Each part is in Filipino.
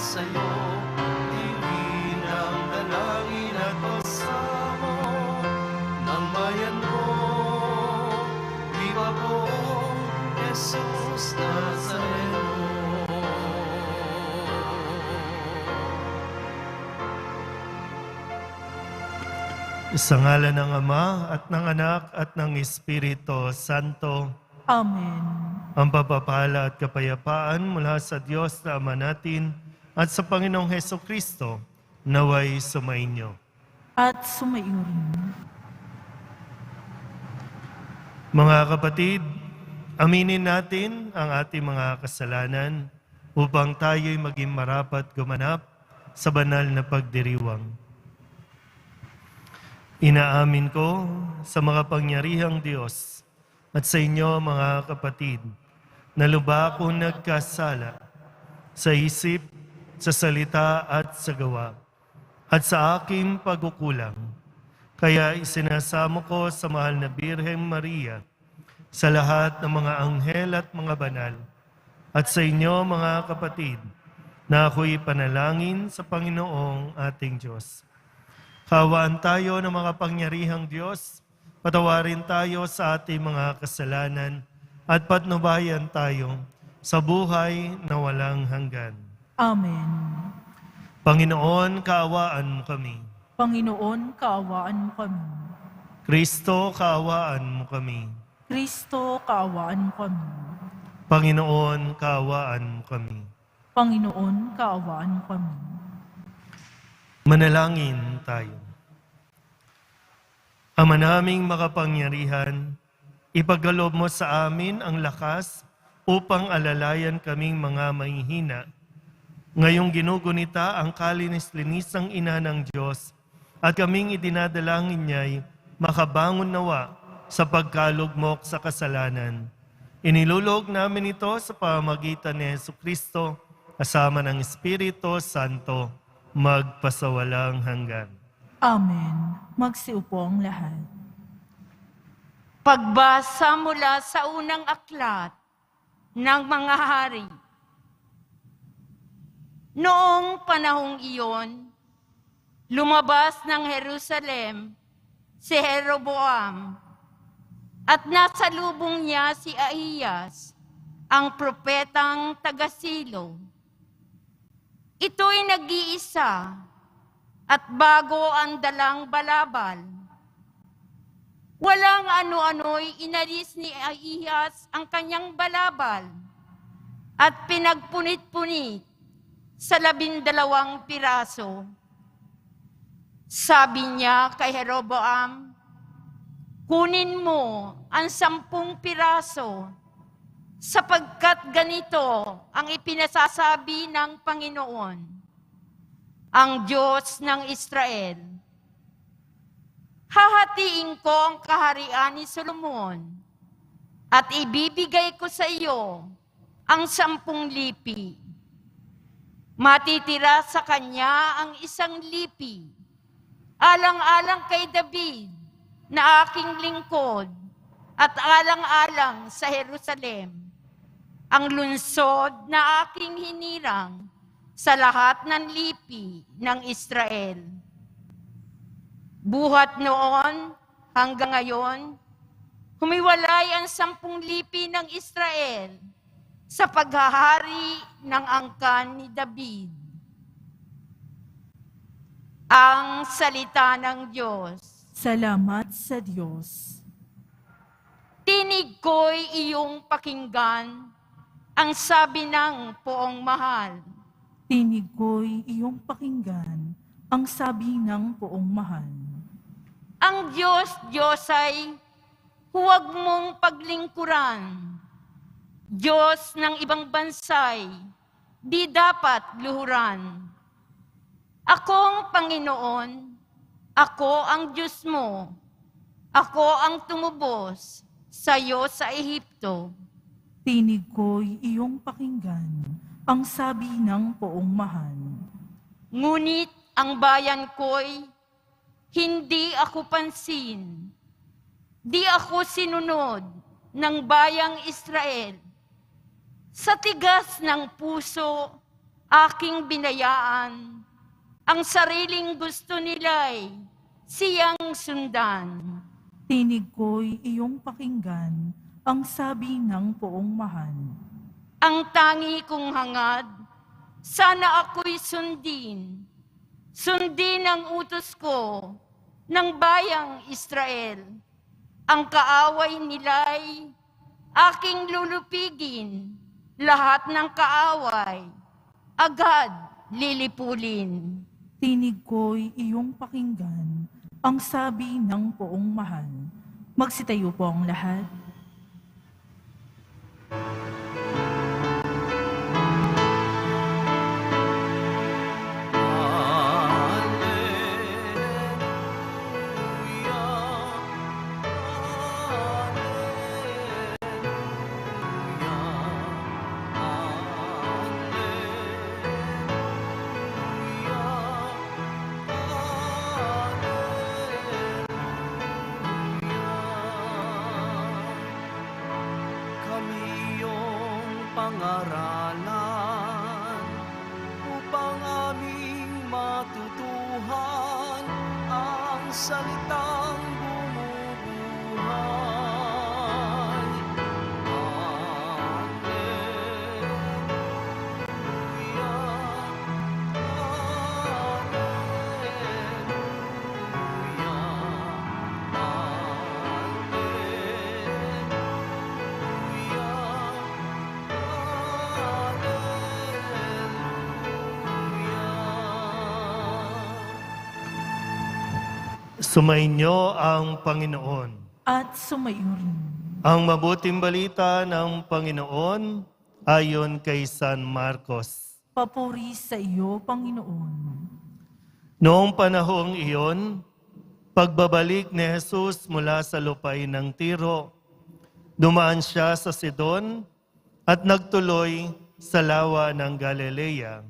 sa'yo, diin ang dalangin at pasamo ng bayan mo. Viva poong Jesus Nazareno. Sa ngalan ng Ama at ng Anak at ng Espiritu Santo. Amen. Ang pagpapala at kapayapaan mula sa Diyos na Ama natin at sa Panginoong Hesukristo naway sumainyo. At sumayo rin. Mga kapatid, aminin natin ang ating mga kasalanan upang tayo'y maging marapat gumanap sa banal na pagdiriwang. Inaamin ko sa mga pangyarihang Diyos at sa inyo mga kapatid na lubha akong nagkasala sa isip, sa salita at sa gawa at sa aking pagkukulang. Kaya isinasamo ko sa mahal na Birheng Maria, sa lahat ng mga anghel at mga banal, at sa inyo mga kapatid na ako'y panalangin sa Panginoong ating Diyos. Kawaan tayo ng mga pangyarihang Diyos, patawarin tayo sa ating mga kasalanan, at patnubayan tayo sa buhay na walang hanggan. Amen. Panginoon, kaawaan mo kami. Panginoon, kaawaan mo kami. Kristo, kaawaan mo kami. Kristo, kaawaan mo kami. Panginoon, kaawaan mo kami. Panginoon, kaawaan mo kami. Manalangin tayo. Ama naming makapangyarihan, ipagkaloob mo sa amin ang lakas upang alalayan kaming mga mahihina. Ngayong ginugunita ang kalinis-linisang ina ng Diyos at kaming idinadalangin niya'y makabangon nawa sa pagkalugmok sa kasalanan. Inilulog namin ito sa pamamagitan ni Jesucristo kasama ng Espiritu Santo magpasawalang hanggan. Amen. Magsiupo ang lahat. Pagbasa mula sa unang aklat ng mga hari. Noong panahong iyon, lumabas ng Jerusalem si Jeroboam at nasalubong niya si Ahiyas, ang propetang taga-Silo. Ito'y nag-iisa at bago ang dalang balabal. Walang ano-ano'y inalis ni Ahiyas ang kanyang balabal at pinagpunit-punit sa 12 piraso. Sabi niya kay Jeroboam, kunin mo ang 10 piraso sapagkat ganito ang ipinasasabi ng Panginoon, ang Diyos ng Israel. Hahatiin ko ang kaharian ni Solomon at ibibigay ko sa iyo ang 10 lipi. Matitira sa kanya ang 1 lipi, alang-alang kay David na aking lingkod at alang-alang sa Jerusalem, ang lungsod na aking hinirang sa lahat ng lipi ng Israel. Buhat noon hanggang ngayon, humiwalay ang 10 lipi ng Israel sa paghahari ng angkan ni David. Ang salita ng Diyos. Salamat sa Diyos. Tinig ko'y iyong pakinggan, ang sabi ng poong mahal. Tinig ko'y iyong pakinggan, ang sabi ng poong mahal. Ang Diyos ay huwag mong paglingkuran. Diyos ng ibang bansay, di dapat luhuran. Akong Panginoon, ako ang Diyos mo. Ako ang tumubos sa iyo sa Ehipto. Tinig ko'y iyong pakinggan, ang sabi ng poong mahal. Ngunit ang bayan ko'y hindi ako pansin. Di ako sinunod ng bayang Israel. Sa tigas ng puso, aking binayaan. Ang sariling gusto nila'y siyang sundan. Tinig ko'y iyong pakinggan, ang sabi ng poong mahal. Ang tangi kong hangad, sana ako'y sundin. Sundin ang utos ko ng bayang Israel. Ang kaaway nila'y aking lulupigin. Lahat ng kaaway, agad lilipulin. Tinig ko'y iyong pakinggan, ang sabi ng poong mahal. Magsitayo po ang lahat. Kami iyong pangaralan upang aming matutuhan ang salitang bumubuhay. Sumainyo ang Panginoon. At sumayo rin. Ang mabuting balita ng Panginoon ayon kay San Marcos. Papuri sa iyo, Panginoon. Noong panahong iyon, pagbabalik ni Jesus mula sa lupay ng Tiro, dumaan siya sa Sidon at nagtuloy sa lawa ng Galilea,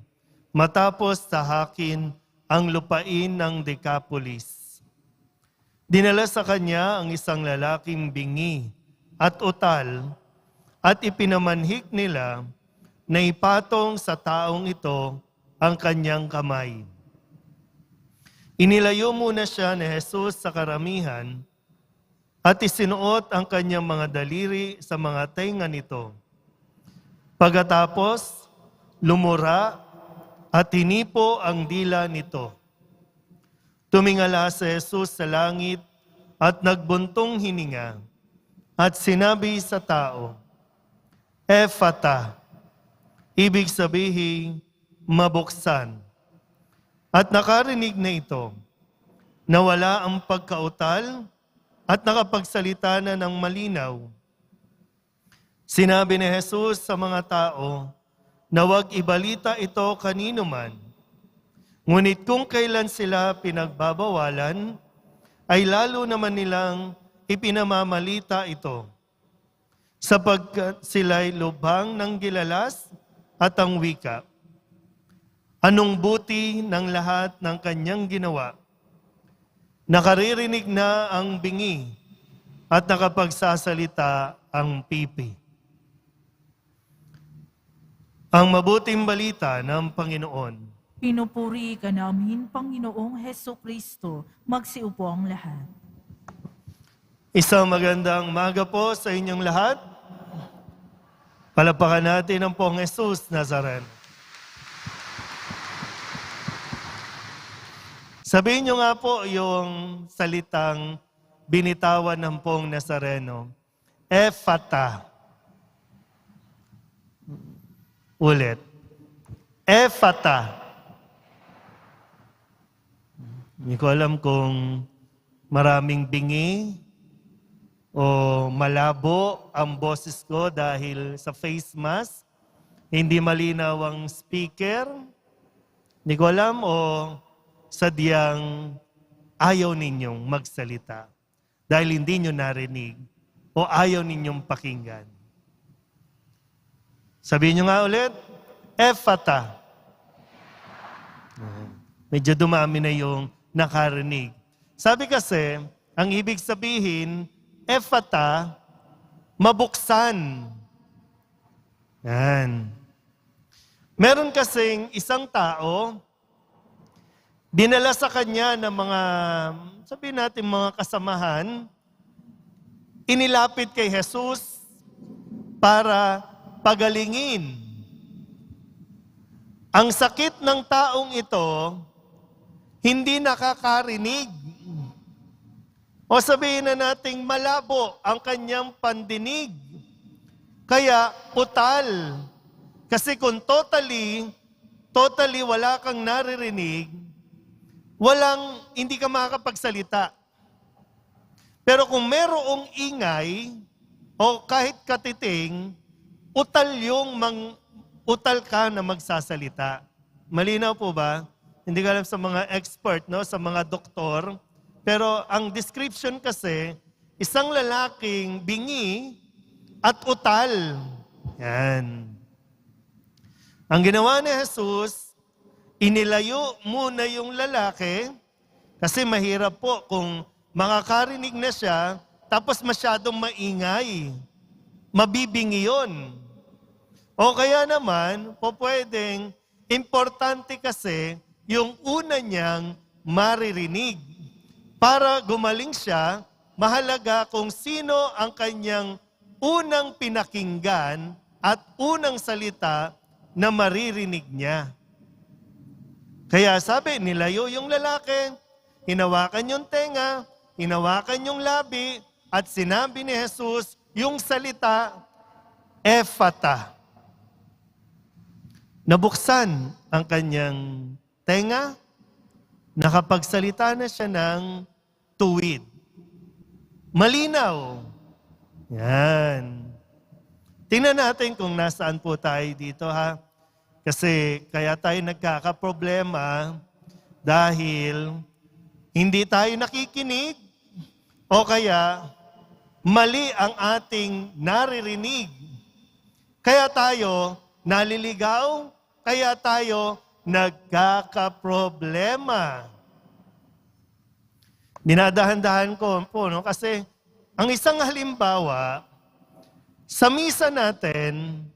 matapos tahakin ang lupain ng Decapolis. Dinala sa kanya ang isang lalaking bingi at utal at ipinamanhik nila na ipatong sa taong ito ang kanyang kamay. Inilayo muna siya ni Jesus sa karamihan at isinuot ang kanyang mga daliri sa mga tainga nito. Pagkatapos, lumura at hinipo ang dila nito. Tumingala si Jesus sa langit at nagbuntong hininga at sinabi sa tao, Ephata, ibig sabihin, mabuksan. At nakarinig na ito, nawala ang pagkautal at nakapagsalita na ng malinaw. Sinabi ni Jesus sa mga tao na huwag ibalita ito kanino man. Ngunit kung kailan sila pinagbabawalan, ay lalo naman nilang ipinamamalita ito, sapagkat sila'y lubhang ng gilalas at ang wika. Anong buti ng lahat ng kanyang ginawa? Nakaririnig na ang bingi at nakapagsasalita ang pipi. Ang mabuting balita ng Panginoon. Pinupuri ka namin, Panginoong Hesukristo. Magsiupo ang lahat. Isang magandang umaga po sa inyong lahat. Palapakan natin ang Pong Jesus Nazareno. Sabihin niyo nga po yung salitang binitawan ng Pong Nazareno. Ephata. Ulit. Ephata. Hindi ko alam kung maraming bingi o malabo ang boses ko dahil sa face mask. Hindi malinaw ang speaker. Hindi ko alam o sadyang ayaw ninyong magsalita dahil hindi nyo narinig o ayaw ninyong pakinggan. Sabihin nyo nga ulit, Ephata. Medyo dumami na yung nakarinig. Sabi kasi, ang ibig sabihin, Ephata, mabuksan. Yan. Meron kasing isang tao, dinala sa kanya ng mga, sabihin natin mga kasamahan, inilapit kay Jesus para pagalingin. Ang sakit ng taong ito, hindi nakakarinig. O sabihin na nating malabo ang kanyang pandinig. Kaya utal. Kasi kung totally wala kang naririnig, hindi ka makakapagsalita. Pero kung merong ingay, o kahit katiting, utal ka na magsasalita. Malinaw po ba? Hindi ko alam sa mga expert, no? Sa mga doktor. Pero ang description kasi, isang lalaking bingi at utal. Yan. Ang ginawa ni Jesus, inilayo muna yung lalaki kasi mahirap po kung makakarinig na siya tapos masyadong maingay. Mabibingi yun. O kaya naman, pwedeng, importante kasi yung una niyang maririnig. Para gumaling siya, mahalaga kung sino ang kanyang unang pinakinggan at unang salita na maririnig niya. Kaya sabi, nilayo yung lalaki, hinawakan yung tenga, hinawakan yung labi, at sinabi ni Jesus yung salita, Ephata. Nabuksan ang kanyang tenga, nakapagsalita na siya ng tuwid. Malinaw. Yan. Tingnan natin kung nasaan po tayo dito, ha? Kasi kaya tayo nagkakaproblema dahil hindi tayo nakikinig o kaya mali ang ating naririnig. Kaya tayo naliligaw, kaya tayo nagkakaproblema. Dinadahan-dahan ko po, no? Kasi ang isang halimbawa, sa misa natin,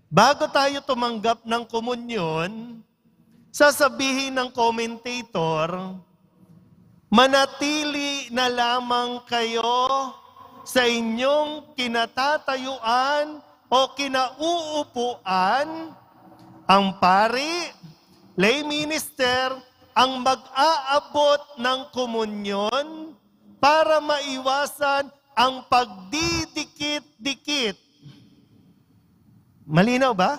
bago tayo tumanggap ng komunyon, sasabihin ng commentator, manatili na lamang kayo sa inyong kinatatayuan o kinauupuan, ang pari, lay minister, ang mag-aabot ng komunyon para maiwasan ang pagdidikit-dikit. Malinaw ba?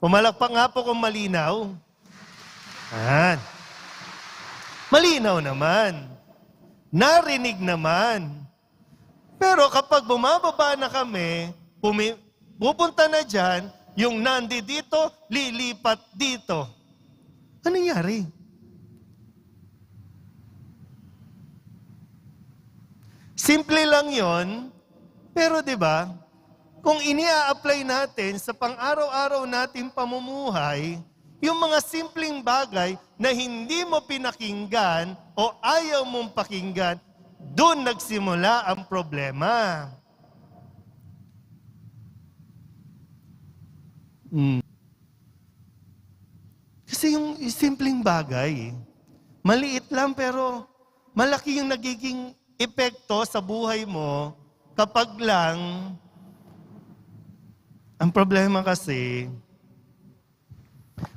Pumalakpak nga po kung malinaw. Yan. Malinaw naman. Narinig naman. Pero kapag bumababa na kami, pupunta na dyan, yung nandi dito, lilipat dito. Ano nangyari? Simple lang yon, pero di ba, kung ini-apply natin sa pang-araw-araw nating pamumuhay, yung mga simpleng bagay na hindi mo pinakinggan o ayaw mong pakinggan, doon nagsimula ang problema. Kasi yung simpleng bagay, maliit lang pero malaki yung nagiging epekto sa buhay mo kapag lang, ang problema kasi,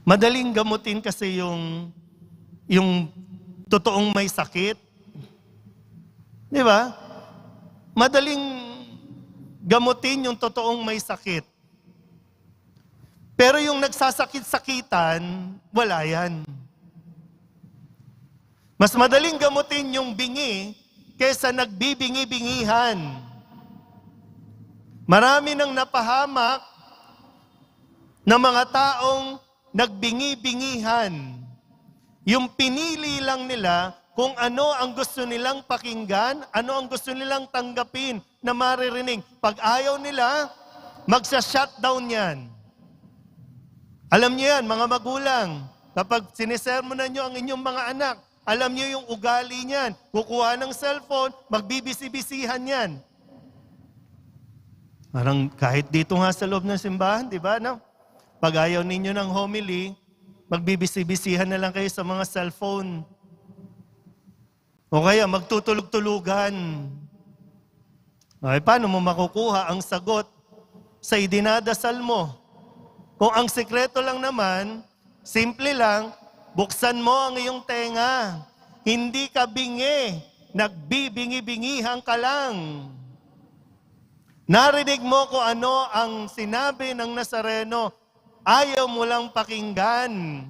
madaling gamutin kasi yung totoong may sakit. Di ba? Madaling gamutin yung totoong may sakit. Pero yung nagsasakit-sakitan, wala yan. Mas madaling gamutin yung bingi kaysa nagbibingi-bingihan. Marami nang napahamak na mga taong nagbingi-bingihan. Yung pinili lang nila kung ano ang gusto nilang pakinggan, ano ang gusto nilang tanggapin na maririnig. Pag ayaw nila, magsa-shutdown yan. Alam niyo yan, mga magulang, kapag sinisermonan niyo ang inyong mga anak, alam niyo yung ugali niyan. Kukuha ng cellphone, magbibisi-bisihan yan. Parang kahit dito nga sa loob ng simbahan, di ba? No? Pag ayaw ninyo ng homily, magbibisi-bisihan na lang kayo sa mga cellphone. O kaya magtutulog-tulugan. Ay, paano mo makukuha ang sagot sa idinadasal mo? Kung ang sikreto lang naman, simple lang, buksan mo ang iyong tenga. Hindi ka bingi, nagbibingi-bingihan ka lang. Narinig mo kung ano ang sinabi ng Nazareno, ayaw mo lang pakinggan.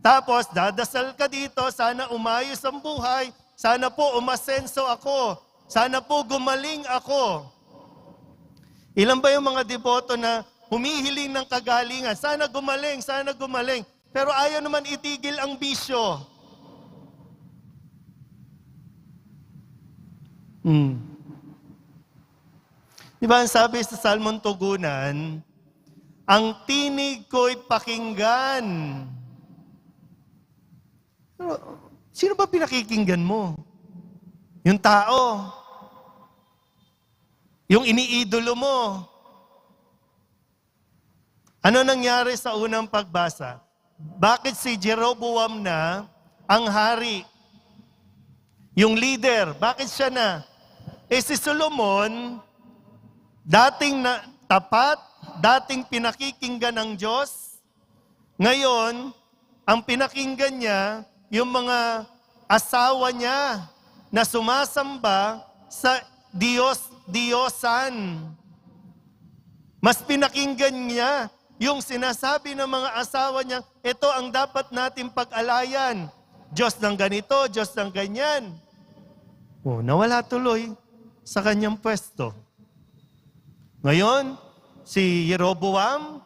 Tapos dadasal ka dito, sana umayos ang buhay, sana po umasenso ako, sana po gumaling ako. Ilan ba yung mga deboto na humihiling ng kagalingan? Sana gumaling, sana gumaling. Pero ayaw naman itigil ang bisyo. Di ba ang sabi sa Salmon Tugunan, ang tinig ko'y pakinggan. Pero, sino ba pinakikinggan mo? Yung tao. Yung iniidolo mo. Ano nangyari sa unang pagbasa? Bakit si Jeroboam na ang hari? Yung leader, bakit siya na? Si Solomon, dating na tapat, dating pinakikinggan ng Diyos. Ngayon, ang pinakinggan niya, yung mga asawa niya na sumasamba sa Diyosan. Mas pinakinggan niya yung sinasabi ng mga asawa niya, ito ang dapat natin pag-alayan. Diyos ng ganito, Diyos ng ganyan. Nawala tuloy sa kanyang pwesto. Ngayon, si Jeroboam,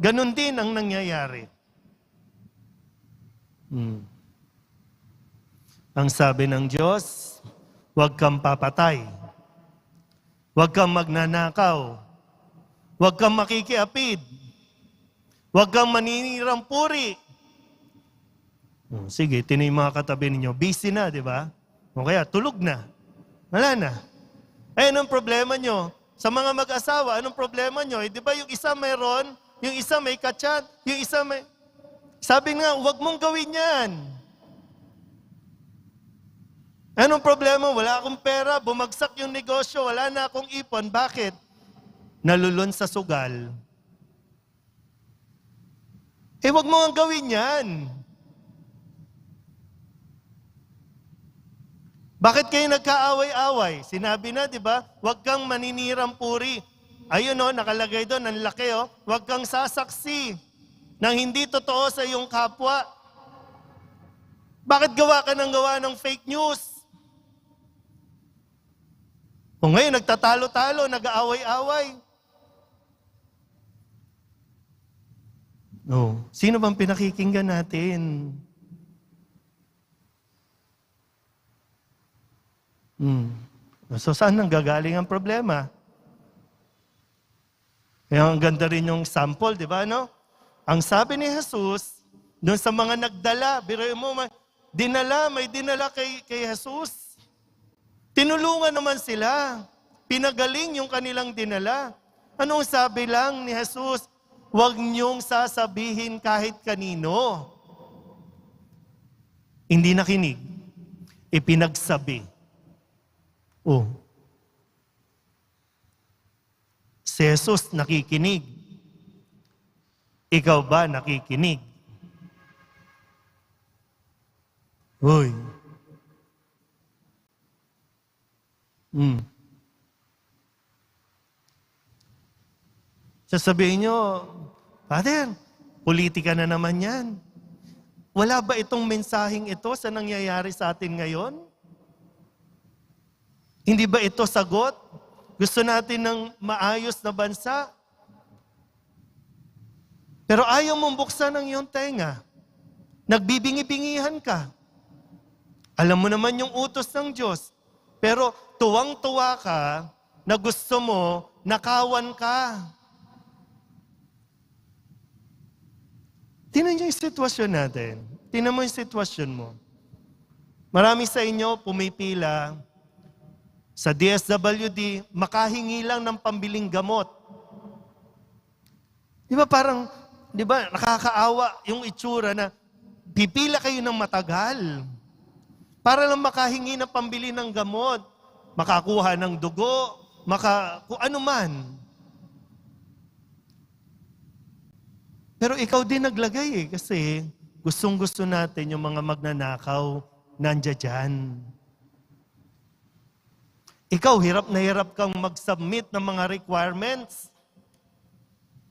ganun din ang nangyayari. Ang sabi ng Diyos, huwag kang papatay. Huwag kang magnanakaw. Huwag kang makikiapid. Huwag kang maninirang puri. Sige, tinay mga katabi ninyo. Busy na, di ba? O kaya, tulog na. Wala na. Anong problema nyo? Sa mga mag-asawa, anong problema nyo? Di ba yung isa mayroon, yung isa may kachat, yung isa may... Sabi nga, huwag mong gawin yan. Anong problema? Wala akong pera, bumagsak yung negosyo, wala na akong ipon. Bakit? Nalulun sa sugal. Huwag mo ang gawin yan. Bakit kayo nagkaaway-away? Sinabi na, di ba? Huwag kang maninirang puri. Ayun nakalagay doon, ang laki huwag kang sasaksi ng hindi totoo sa iyong kapwa. Bakit gawa ka ng fake news? O ngayon, nagtatalo-talo, nag-aaway-away. Sino bang pinakikinggan natin? So saan nanggagaling ang problema? Kaya ang ganda rin yung sample, di ba, no? Ang sabi ni Jesus, doon sa mga nagdala, biruin mo, may dinala kay Jesus. Tinulungan naman sila. Pinagaling yung kanilang dinala. Anong sabi lang ni Jesus? Huwag niyong sasabihin kahit kanino. Hindi nakinig. Ipinagsabi. Si Jesus nakikinig. Ikaw ba nakikinig? Sasabihin nyo, Father, politika na naman yan. Wala ba itong mensaheng ito sa nangyayari sa atin ngayon? Hindi ba ito sagot? Gusto natin ng maayos na bansa? Pero ayaw mong buksan ang iyong tenga. Nagbibingi-bingihan ka. Alam mo naman yung utos ng Diyos. Pero tuwang-tuwa ka na gusto mo, nakawan ka. Tingnan niyo yung sitwasyon natin. Tingnan mo yung sitwasyon mo. Marami sa inyo pumipila sa DSWD, makahingi lang ng pambiling gamot. Di ba parang di ba, nakakaawa yung itsura na pipila kayo ng matagal para lang makahingi ng pambili ng gamot, makakuha ng dugo, kung ano man. Pero ikaw din naglagay kasi gustong-gusto natin yung mga magnanakaw nandiyan dyan. Ikaw, hirap na hirap kang mag-submit ng mga requirements.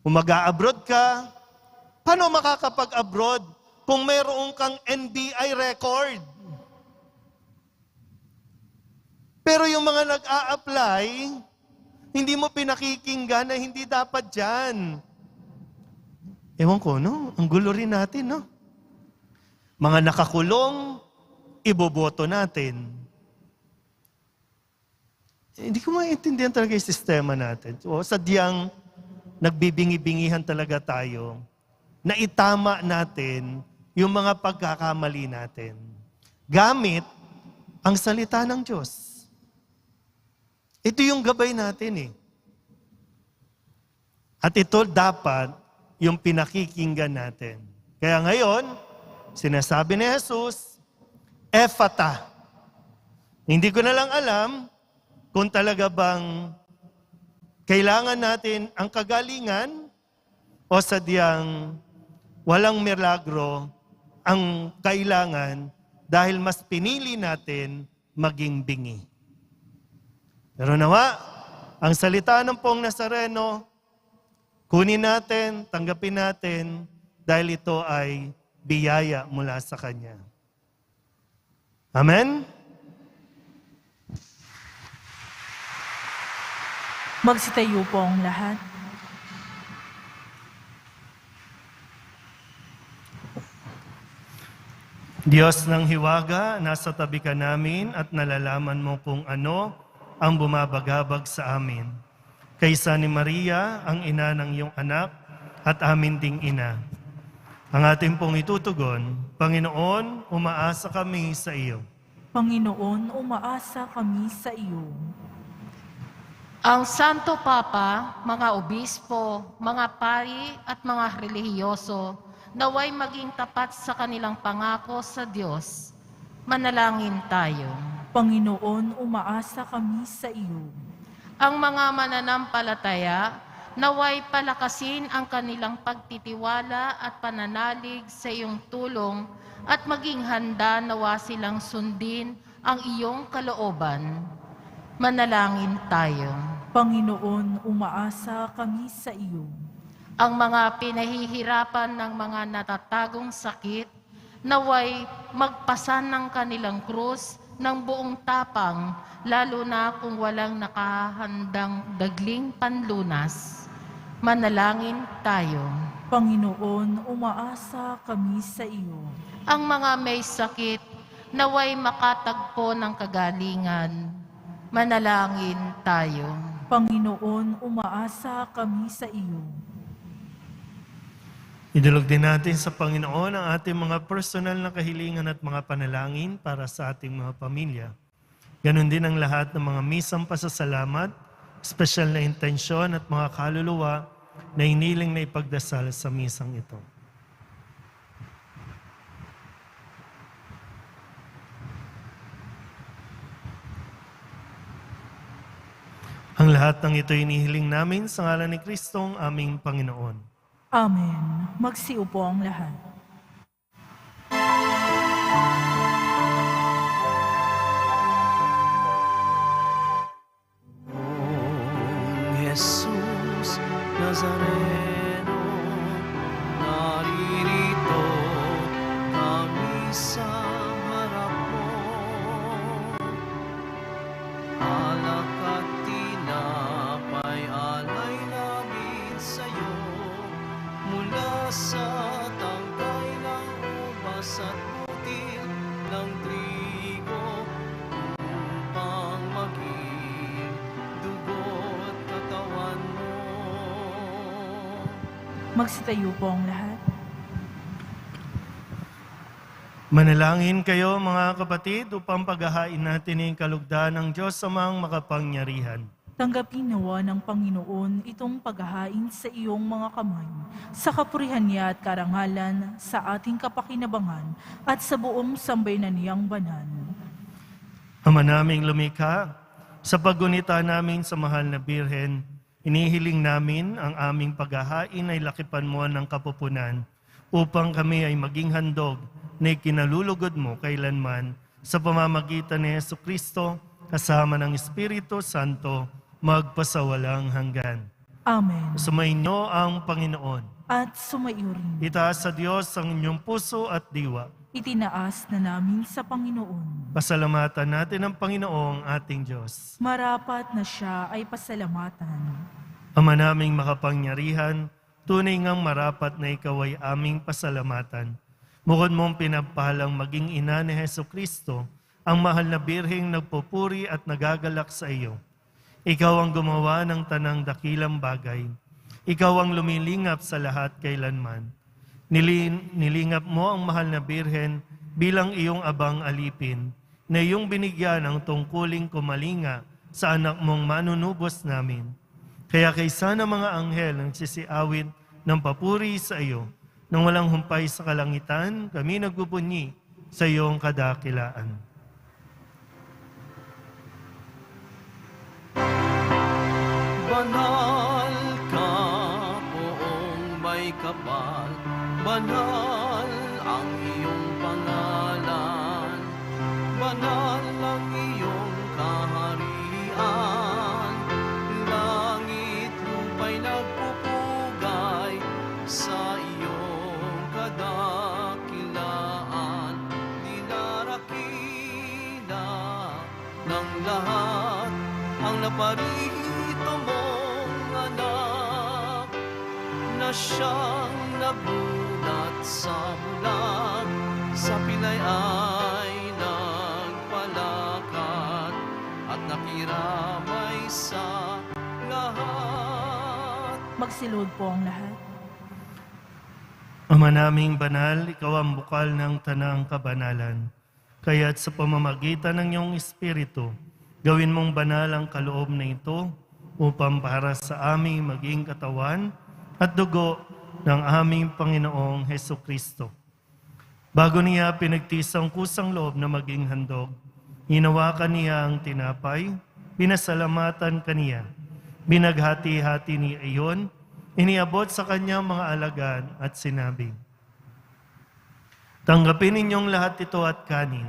Kung mag-a-abroad ka, paano makakapag-abroad kung mayroon kang NBI record? Pero yung mga nag-a-apply, hindi mo pinakikinggan na hindi dapat dyan. Ewan ko, no? Ang gulo rin natin, no? Mga nakakulong, iboboto natin. Hindi ko maintindihan talaga yung sistema natin. O sadyang nagbibingi-bingihan talaga tayo na itama natin yung mga pagkakamali natin. Gamit ang salita ng Diyos. Ito yung gabay natin At ito dapat yung pinakikinggan natin. Kaya ngayon, sinasabi ni Jesus, Ephata. Hindi ko na lang alam kung talaga bang kailangan natin ang kagalingan o sadyang walang milagro ang kailangan dahil mas pinili natin maging bingi. Pero nawa, ang salita ng Poong Nazareno, kunin natin, tanggapin natin dahil ito ay biyaya mula sa Kanya. Amen? Magsitayo po ang lahat. Diyos ng hiwaga, nasa tabi ka namin at nalalaman mo kung ano ang bumabagabag sa amin. Kaysa ni Maria, ang ina ng iyong anak, at amin ding ina. Ang ating pong itutugon, Panginoon, umaasa kami sa iyo. Panginoon, umaasa kami sa iyo. Ang Santo Papa, mga obispo, mga pari at mga relihiyoso, naway maging tapat sa kanilang pangako sa Diyos. Manalangin tayo. Panginoon, umaasa kami sa iyo. Ang mga mananampalataya, naway palakasin ang kanilang pagtitiwala at pananalig sa iyong tulong at maging handa nawa silang sundin ang iyong kalooban. Manalangin tayo. Panginoon, umaasa kami sa iyo. Ang mga pinahihirapan ng mga natatagong sakit, naway magpasan ng kanilang krus ng buong tapang, lalo na kung walang nakahandang dagling panlunas. Manalangin tayo. Panginoon, umaasa kami sa iyo. Ang mga may sakit, naway makatagpo ng kagalingan. Manalangin tayo. Panginoon, umaasa kami sa iyo. Idulog din natin sa Panginoon ang ating mga personal na kahilingan at mga panalangin para sa ating mga pamilya. Ganon din ang lahat ng mga misang pasasalamat, espesyal na intensyon at mga kaluluwa na hiniling na ipagdasal sa misang ito. Ang lahat ng ito inihiling namin sa ngalan ni Kristong aming Panginoon. Amen. Magsiupo ang lahat. Kung Jesus Nazareno, naririto kami sa harap mo. Alak at tinapay, alay namin sa'yo. Mula sa tangkay ng ubas at butil ng trigo, upang maging dugo't katawan mo. Magsitayo po ang lahat. Manalangin kayo mga kapatid upang paghahain natin ang kalugdan ng Diyos sa mga makapangyarihan. Tanggapin nawa ng Panginoon itong paghahain sa iyong mga kamay, sa kapurihan niya at karangalan, sa ating kapakinabangan, at sa buong sambayanan niyang banal. Ama naming lumikha, sa paggunita namin sa mahal na Birhen, inihiling namin ang aming paghahain ay lakipan mo ng kapupunan, upang kami ay maging handog na ikinalulugod mo kailanman sa pamamagitan ni Jesucristo, kasama ng Espiritu Santo, magpasawalang hanggan. Amen. Sumainyo ang Panginoon. At sumaiyo rin. Itaas sa Diyos ang inyong puso at diwa. Itinaas na namin sa Panginoon. Pasalamatan natin ang Panginoong ating Diyos. Marapat na siya ay pasalamatan. Ama naming makapangyarihan, tunay ngang marapat na ikaw ay aming pasalamatan. Bukod mong pinagpahalang maging ina ni Jesucristo, ang mahal na birheng nagpupuri at nagagalak sa iyo. Ikaw ang gumawa ng tanang dakilang bagay. Ikaw ang lumilingap sa lahat kailanman. Nilingap mo ang mahal na birhen bilang iyong abang alipin, na iyong binigyan ng tungkuling kumalinga sa anak mong manunubos namin. Kaya kaysa ng mga anghel ang sisiawit ng papuri sa iyo, nang walang humpay sa kalangitan, kami nagbubunyi sa iyong kadakilaan. Banal ka, poong may kapal, banal ang iyong pangalan, banal ang iyong kaharian, langit lupa'y nagpupugay sa iyong kadakilaan, dinarakila ng lahat ang naparito mong anak, na siyang nabulat sa bulan, sa pilay ay nagpalakad at nakiramay sa lahat. Magsilod po ang lahat. Ama naming banal, ikaw ang bukal ng tanang kabanalan. Kaya't sa pamamagitan ng iyong Espiritu, gawin mong banal ang kaloob na ito upang para sa aming maging katawan at dugo ng aming Panginoong Hesukristo. Bago niya pinagtiis ang kusang loob na maging handog, hinawakan niya ang tinapay, binasalamatan kaniya, binaghati-hati niya iyon, iniabot sa kanyang mga alagad at sinabi, "Tanggapin ninyong lahat ito at kanin.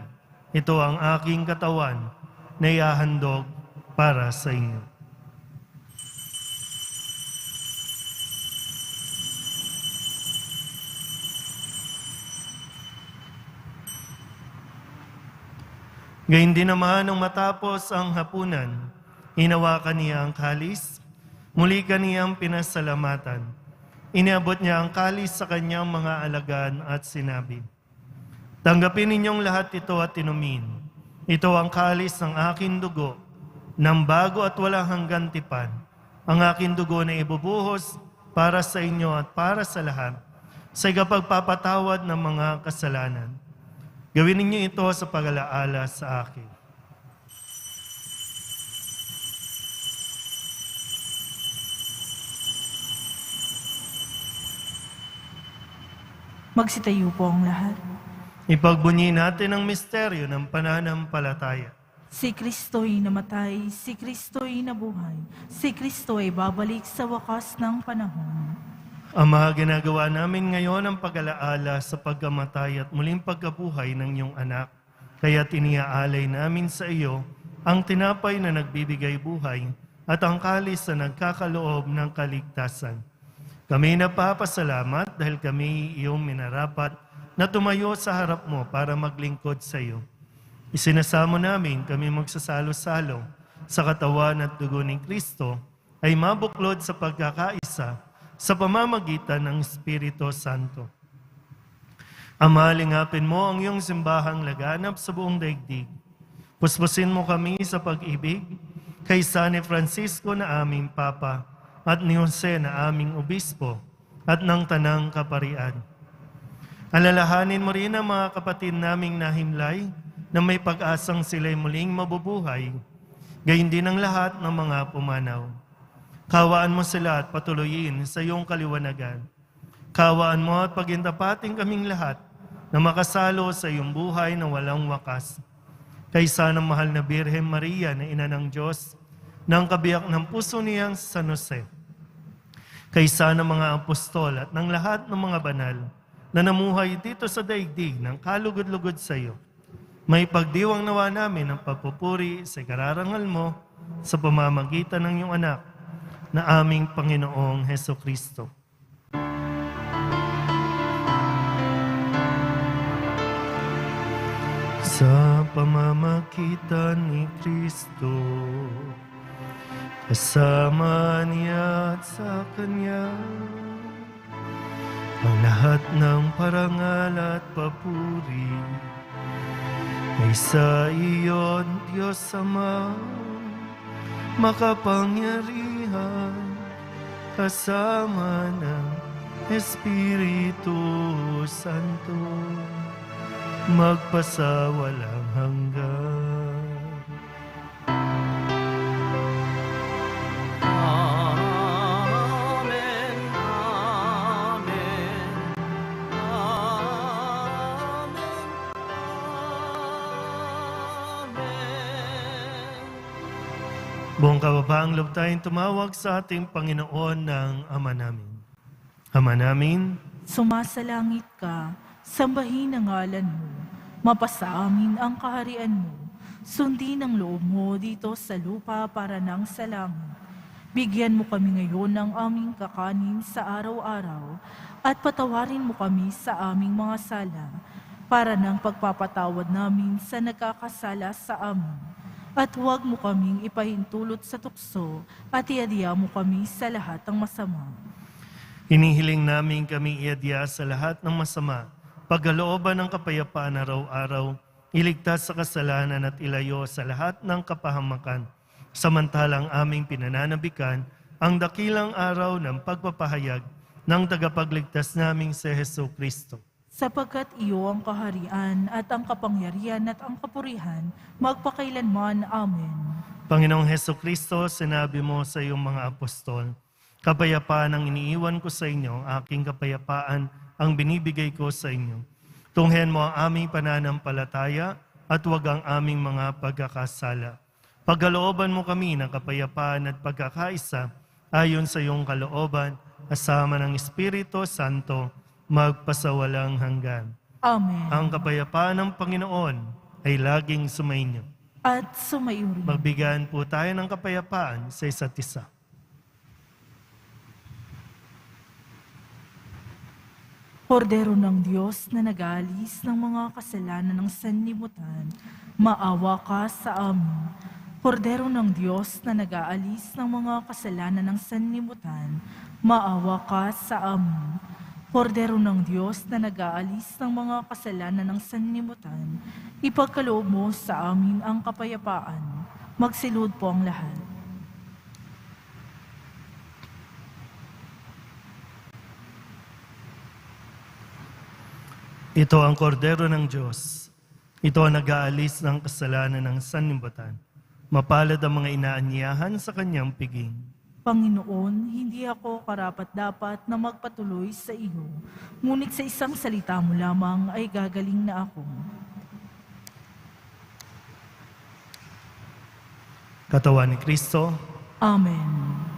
Ito ang aking katawan na ihahandog para sa inyo." Gayun din naman nung matapos ang hapunan, hinawakan niya ang kalis, muli kaniyang pinasalamatan. Iniabot niya ang kalis sa kanyang mga alagad at sinabi, "Tanggapin ninyong lahat ito at inumin. Ito ang kalis ng aking dugo, ng bago at walang hanggang tipan. Ang aking dugo na ibubuhos para sa inyo at para sa lahat, sa ikapagpapatawad ng mga kasalanan. Gawin ninyo ito sa pag-alaala sa akin." Magsitayo po ang lahat. Ipagbunyi natin ang misteryo ng pananampalataya. Si Kristo'y namatay, si Kristo'y nabuhay, si Kristo'y babalik sa wakas ng panahon. Ama, ginagawa namin ngayon ang pag-alaala sa pagkamatay at muling pagkabuhay ng iyong anak. Kaya tiniaalay namin sa iyo ang tinapay na nagbibigay buhay at ang kalis na nagkakaloob ng kaligtasan. Kami napapasalamat dahil kami iyong minarapat na tumayo sa harap mo para maglingkod sa iyo. Isinasamo namin kami magsasalo-salo sa katawan at dugo ni Kristo ay mabuklod sa pagkakaisa sa pamamagitan ng Espiritu Santo. Ama, lingapin mo ang iyong simbahang laganap sa buong daigdig. Puspusin mo kami sa pag-ibig kay San Francisco na aming Papa at ni Jose na aming Obispo at ng Tanang Kaparian. Alalahanin mo rin ang mga kapatid naming nahimlay na may pag-asang sila'y muling mabubuhay. gayon din ang lahat ng mga pumanaw. Kawaan mo sila at patuloyin sa iyong kaliwanagan. Kawaan mo at pagindapating kaming lahat na makasalo sa iyong buhay na walang wakas. Kaysa ng mahal na Birhen Maria na Ina ng Diyos, ng kabiyak ng puso niyang San Jose, kaysa ng mga apostol at ng lahat ng mga banal na namuhay dito sa daigdig ng kalugod-lugod sa iyo, may pagdiwang nawa namin ang pagpupuri sa kararangal mo sa pamamagitan ng iyong anak na aming Panginoong Heso Kristo. Sa pamamagitan ni Kristo, kasama niya at sa Kanya, ang lahat ng parangal at papuri ay sa iyon, Diyos Ama, makapangyarihan, kasama ng Espiritu Santo, magpasawalang hanggan. Amen, amen, amen, amen. Buong kababaang loob tayong tumawag sa ating Panginoon ng Ama namin. Ama namin, Sumasalangit ka, sambahin ang ngalan mo, mapasa amin ang kaharian mo, sundin ang loob mo dito sa lupa para nang sa langit. Bigyan mo kami ngayon ng aming kakanin sa araw-araw at patawarin mo kami sa aming mga sala para ng pagpapatawad namin sa nagkakasala sa amin. At huwag mo kaming ipahintulot sa tukso at iadya mo kami sa lahat ng masama. hinihiling namin kami iadya sa lahat ng masama, pagkalooban ng kapayapaan araw-araw, iligtas sa kasalanan at ilayo sa lahat ng kapahamakan. Samantalang aming pinananabikan ang dakilang araw ng pagpapahayag ng tagapagligtas naming si Heso Kristo. Sapagkat iyo ang kaharian at ang kapangyarihan at ang kapurihan, magpakailanman. Amen. Panginoong Heso Kristo, sinabi mo sa iyong mga apostol, kapayapaan ang iniiwan ko sa inyo, aking kapayapaan ang binibigay ko sa inyo. Tunghen mo ang aming pananampalataya at huwag ang aming mga pagkakasala. Pagkalooban mo kami ng kapayapaan at pagkakaisa ayon sa iyong kalooban, kasama ng Espiritu Santo, magpasawalang hanggan. Amen. Ang kapayapaan ng Panginoon ay laging sumainyo. At sumaiyo rin. Magbigayan po tayo ng kapayapaan sa isa't isa. Kordero ng Diyos na nag-aalis ng mga kasalanan ng sanlibutan, maawa ka sa amin. Kordero ng Diyos na nag-aalis ng mga kasalanan ng sanlibutan, maawa ka sa amin. Kordero ng Diyos na nag-aalis ng mga kasalanan ng sanlibutan, ipagkaloob mo sa amin ang kapayapaan. Magsilud po ang lahat. Ito ang kordero ng Diyos. Ito ang nag-aalis ng kasalanan ng sanlibutan. Mapalad ang mga inaanyahan sa kanyang piging. Panginoon, hindi ako karapat-dapat na magpatuloy sa iyo, ngunit sa isang salita mo lamang ay gagaling na ako. Katawan ni Kristo, Amen.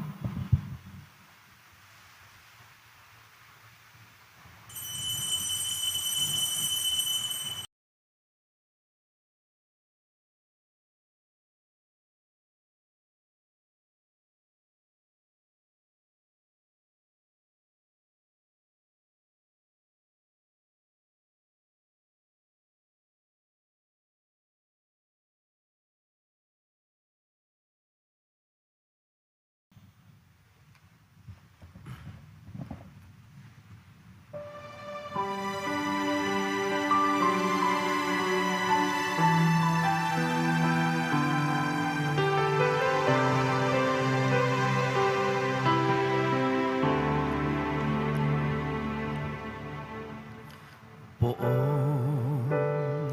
Poong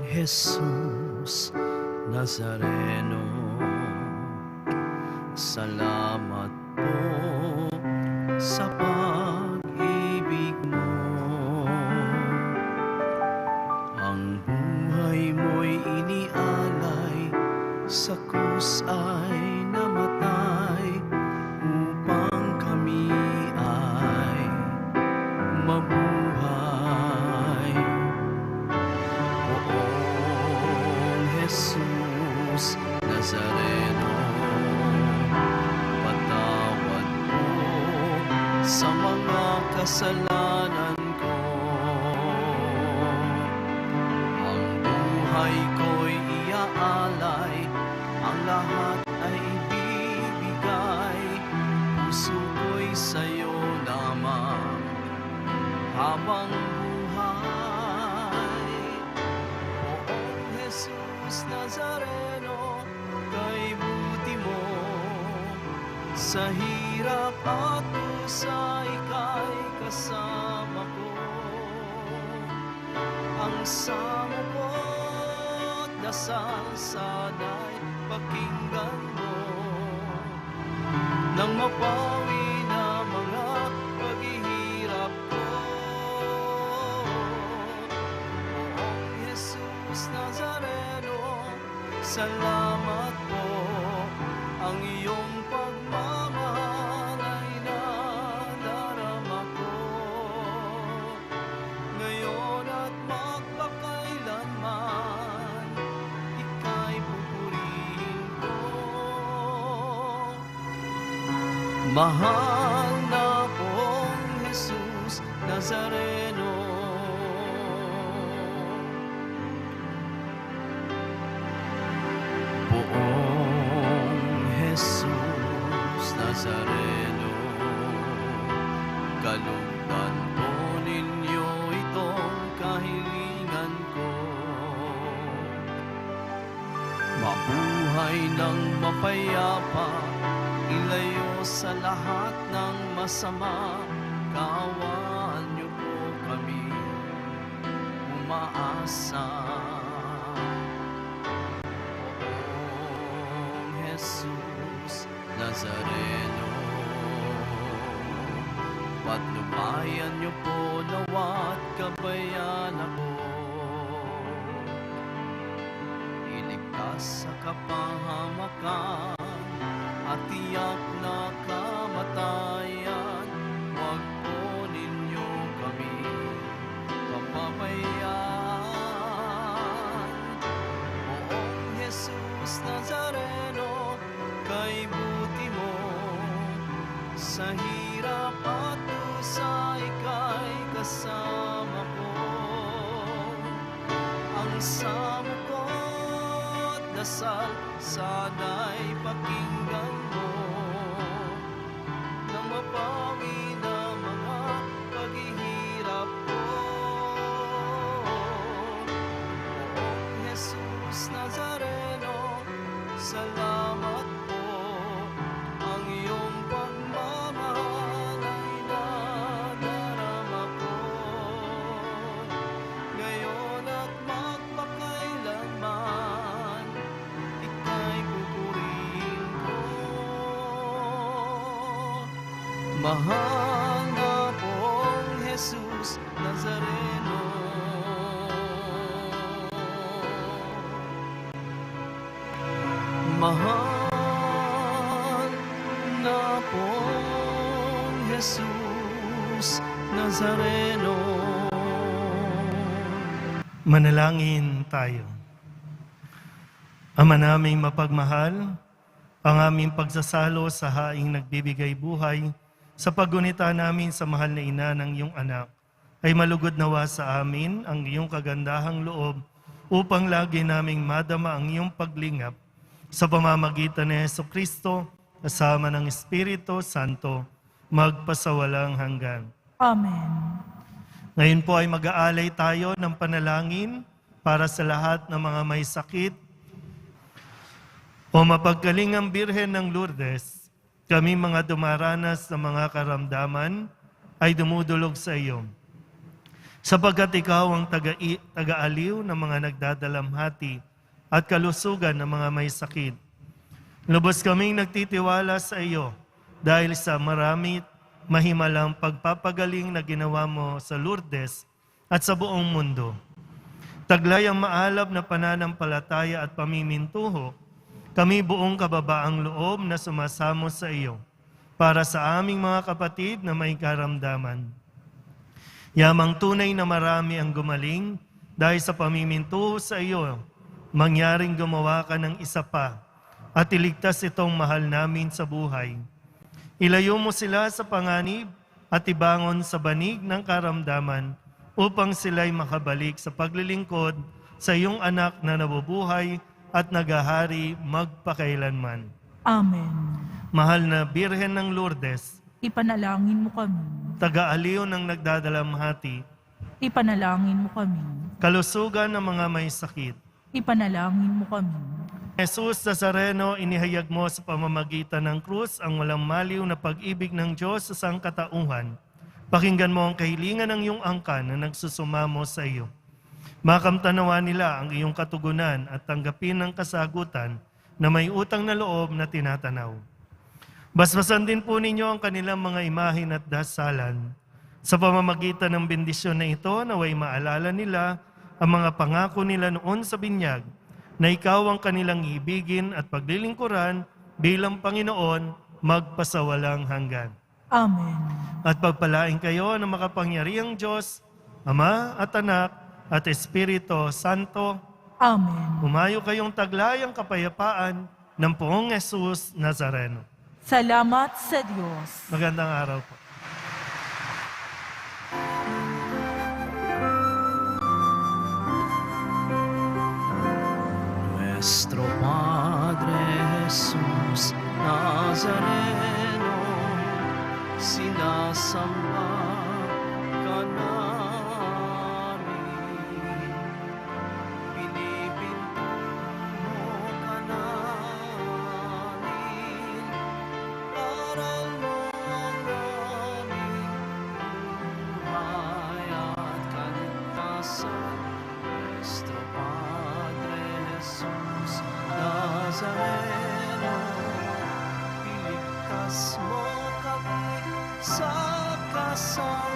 Jesus Nazareno, Salamat po sa pag-ibig mo. Ang buhay mo'y inialay, sa krus ay namatay, upang kami ay mabuhay. Poong Jesus Nazareno, patawad po sa mga kasalanan ko. Ang buhay ko'y iaalay, ang lahat ay ibibigay. Puso ko'y sa'yo lamang habang buhay. Poong Jesus Nazareno, kay buti mo, sa hirap at dusa ika'y kasama ko. Ang samo ko't dasal sana'y pakinggan mo, nang mapawi na mga paghihirap ko. Poong Jesus Nazareno, salamat po. Ang iyong pagmamahal ay nadarama ko, ngayon at magpakailanman, ika'y pupurihin ko. Mahal na Poong Jesus Nazareno, Poong Jesus Nazareno, kalugdan po ninyo itong kahilingan ko. Mabuhay ng mapayapa, ilayo sa lahat ng masama. Kaawaan niyo po kami umaasa. Poong Jesus Nazareno, patnubayan niyo po nawa't gabayan ako. Iligtas sa kapahamakan at tiyak na kamatayan, huwag po ninyo kami papabayaan. Poong Jesus Nazareno, kay buti mo, sa hirap at dusa ika'y kasama ko. Ang samo ko't dasal sana'y pakinggan mo, nang mapawi na mga paghihirap ko. Poong Jesus Nazareno, salamat po. Ang iyong pagmamahal ay nadarama ko, ngayon at magpakailanman, ika'y pupurihin ko. Mahal na Poong Jesus Nazareno, mahal na Poong Jesus Nazareno. Manalangin tayo. Ama naming mapagmahal, ang aming pagsasalo sa haing nagbibigay buhay sa paggunita namin sa mahal na ina ng iyong anak, ay malugod nawa sa amin ang iyong kagandahang loob upang lagi naming madama ang iyong paglingap sa pamamagitan ni Jesucristo kasama ng Espiritu Santo magpasawalang hanggan. Amen. Ngayon po ay mag-aalay tayo ng panalangin para sa lahat ng mga may sakit. O mapagkalingang Birhen ng Lourdes, kami mga dumaranas ng mga karamdaman ay dumudulog sa iyo. Sapagkat ikaw ang taga-aliw ng mga nagdadalamhati at kalusugan ng mga may sakit. Lubos kaming nagtitiwala sa iyo dahil sa marami mahimalang pagpapagaling na ginawa mo sa Lourdes at sa buong mundo. Taglay ang maalab na pananampalataya at pamimintuho, kami buong kababaang loob na sumasamo sa iyo para sa aming mga kapatid na may karamdaman. Yamang tunay na marami ang gumaling dahil sa pamimintuho sa iyo, mangyaring gumawa ka ng isa pa at iligtas itong mahal namin sa buhay. Ilayo mo sila sa panganib at ibangon sa banig ng karamdaman upang sila'y makabalik sa paglilingkod sa iyong anak na nabubuhay at nagahari magpakailanman. Amen. Mahal na Birhen ng Lourdes, Ipanalangin mo kami. taga-aliw ng nagdadalamhati, Ipanalangin mo kami. kalusugan ng mga may sakit. Ipanalangin mo kami. Jesus Nazareno, inihayag mo sa pamamagitan ng krus ang walang maliw na pag-ibig ng Diyos sa sangkatauhan. Pakinggan mo ang kahilingan ng iyong angkan na nagsusumamo sa iyo. Makamtanawa nila ang iyong katugunan at tanggapin ang kasagutan na may utang na loob na tinatanaw. Basbasan din po ninyo ang kanilang mga imahin at dasalan. Sa pamamagitan ng bendisyon na ito, naway maalala nila ang mga pangako nila noon sa binyag, na ikaw ang kanilang ibigin at paglilingkuran bilang Panginoon magpasawalang hanggan. Amen. At pagpalain kayo ng makapangyarihang Diyos, Ama at Anak at Espiritu Santo, Amen. humayo kayong taglayang kapayapaan ng Poong Jesus Nazareno. Salamat sa Diyos. Magandang araw po. Nuestro Padre Jesús Nazareno, sinasamba ka namin. Pinipinto mo ka namin, aral mo ang aming buhay at kaligtasan. Nuestro Padre Jesús Nazareno, iligtas mo kami sa kasalanan.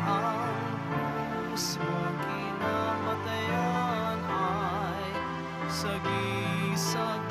Ang krus mo kinamatayan ay sagisag